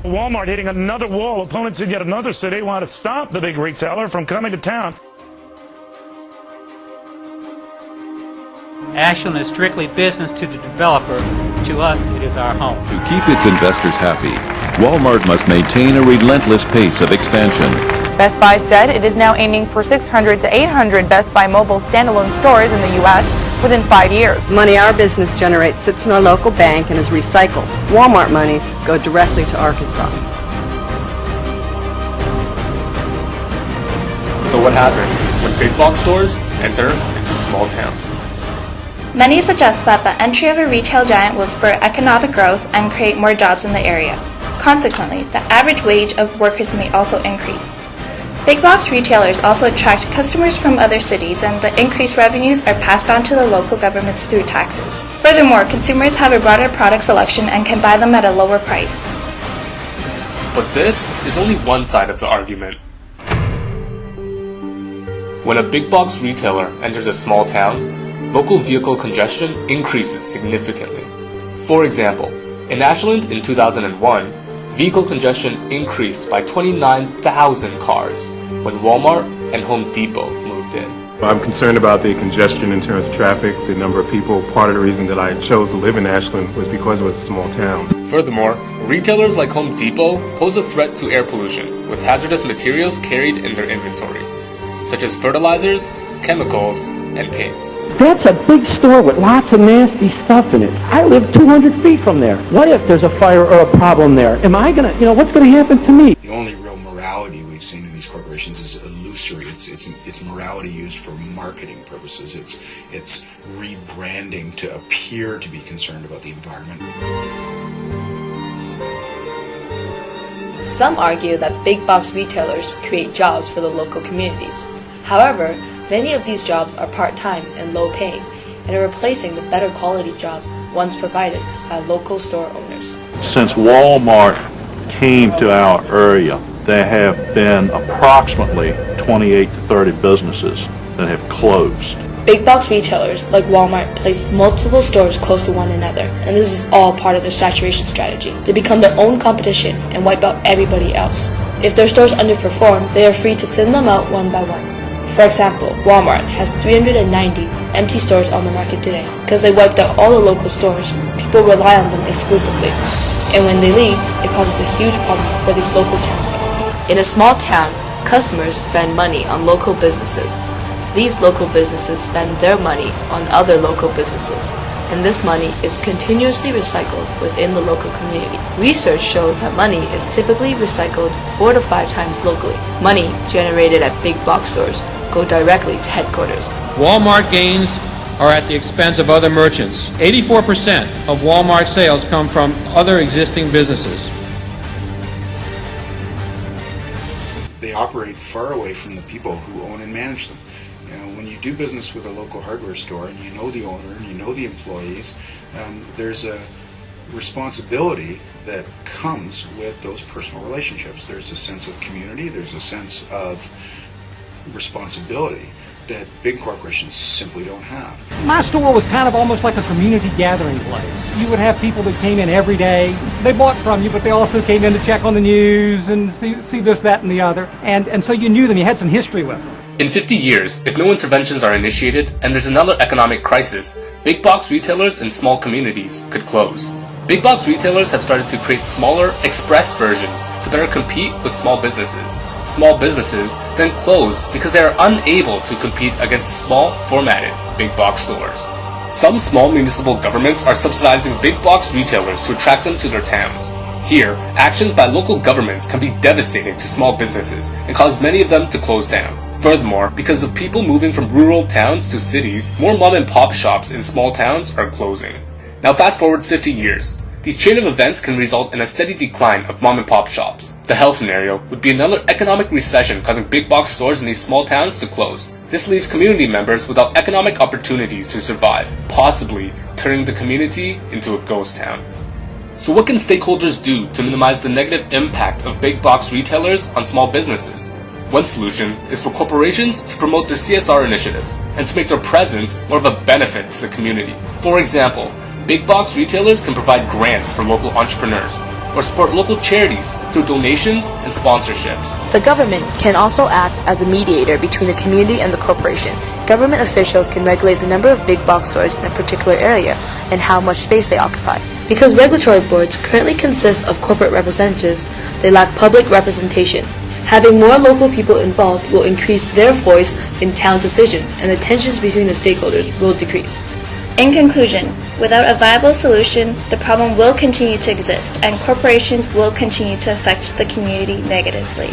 Walmart hitting another wall. Opponents in yet another city want to stop the big retailer from coming to town. Ashland is strictly business to the developer. To us, it is our home. To keep its investors happy, Walmart must maintain a relentless pace of expansion. Best Buy said it is now aiming for 600 to 800 Best Buy mobile standalone stores in the U.S. within 5 years. Money our business generates sits in our local bank and is recycled. Walmart monies go directly to Arkansas. So what happens when big box stores enter into small towns? Many suggest that the entry of a retail giant will spur economic growth and create more jobs in the area. Consequently, the average wage of workers may also increase. Big box retailers also attract customers from other cities, and the increased revenues are passed on to the local governments through taxes. Furthermore, consumers have a broader product selection and can buy them at a lower price. But this is only one side of the argument. When a big box retailer enters a small town, local vehicle congestion increases significantly. For example, in Ashland in 2001, vehicle congestion increased by 29,000 cars when Walmart and Home Depot moved in. I'm concerned about the congestion in terms of traffic, the number of people. Part of the reason that I chose to live in Ashland was because it was a small town. Furthermore, retailers like Home Depot pose a threat to air pollution with hazardous materials carried in their inventory, such as fertilizers, chemicals, and paints. That's a big store with lots of nasty stuff in it. I live 200 feet from there. What if there's a fire or a problem there? Am I gonna, what's gonna happen to me? The only real morality we've seen in these corporations is illusory. It's morality used for marketing purposes. It's rebranding to appear to be concerned about the environment. Some argue that big box retailers create jobs for the local communities. However, many of these jobs are part-time and low-paying and are replacing the better quality jobs once provided by local store owners. Since Walmart came to our area, there have been approximately 28 to 30 businesses that have closed. Big box retailers like Walmart place multiple stores close to one another, and this is all part of their saturation strategy. They become their own competition and wipe out everybody else. If their stores underperform, they are free to thin them out one by one. For example, Walmart has 390 empty stores on the market today. Because they wiped out all the local stores, people rely on them exclusively. And when they leave, it causes a huge problem for these local townsmen. In a small town, customers spend money on local businesses. These local businesses spend their money on other local businesses, and this money is continuously recycled within the local community. Research shows that money is typically recycled 4 to 5 times locally. Money generated at big box stores go directly to headquarters. Walmart gains are at the expense of other merchants. 84% of Walmart sales come from other existing businesses. They operate far away from the people who own and manage them. When you do business with a local hardware store and you know the owner and you know the employees, there's a responsibility that comes with those personal relationships. There's a sense of community, there's a sense of responsibility that big corporations simply don't have. My store was kind of almost like a community gathering place. You would have people that came in every day. They bought from you, but they also came in to check on the news and see this, that, and the other. And so you knew them, you had some history with them. In 50 years, if no interventions are initiated and there's another economic crisis, big box retailers in small communities could close. Big box retailers have started to create smaller, express versions to better compete with small businesses. Small businesses then close because they are unable to compete against small, formatted big box stores. Some small municipal governments are subsidizing big box retailers to attract them to their towns. Here, actions by local governments can be devastating to small businesses and cause many of them to close down. Furthermore, because of people moving from rural towns to cities, more mom-and-pop shops in small towns are closing. Now fast forward 50 years. These chain of events can result in a steady decline of mom-and-pop shops. The hell scenario would be another economic recession causing big box stores in these small towns to close. This leaves community members without economic opportunities to survive, possibly turning the community into a ghost town. So what can stakeholders do to minimize the negative impact of big box retailers on small businesses? One solution is for corporations to promote their CSR initiatives and to make their presence more of a benefit to the community. For example, big box retailers can provide grants for local entrepreneurs. or support local charities through donations and sponsorships. The government can also act as a mediator between the community and the corporation. Government officials can regulate the number of big box stores in a particular area and how much space they occupy. Because regulatory boards currently consist of corporate representatives, they lack public representation. Having more local people involved will increase their voice in town decisions, and the tensions between the stakeholders will decrease. In conclusion, without a viable solution, the problem will continue to exist and corporations will continue to affect the community negatively.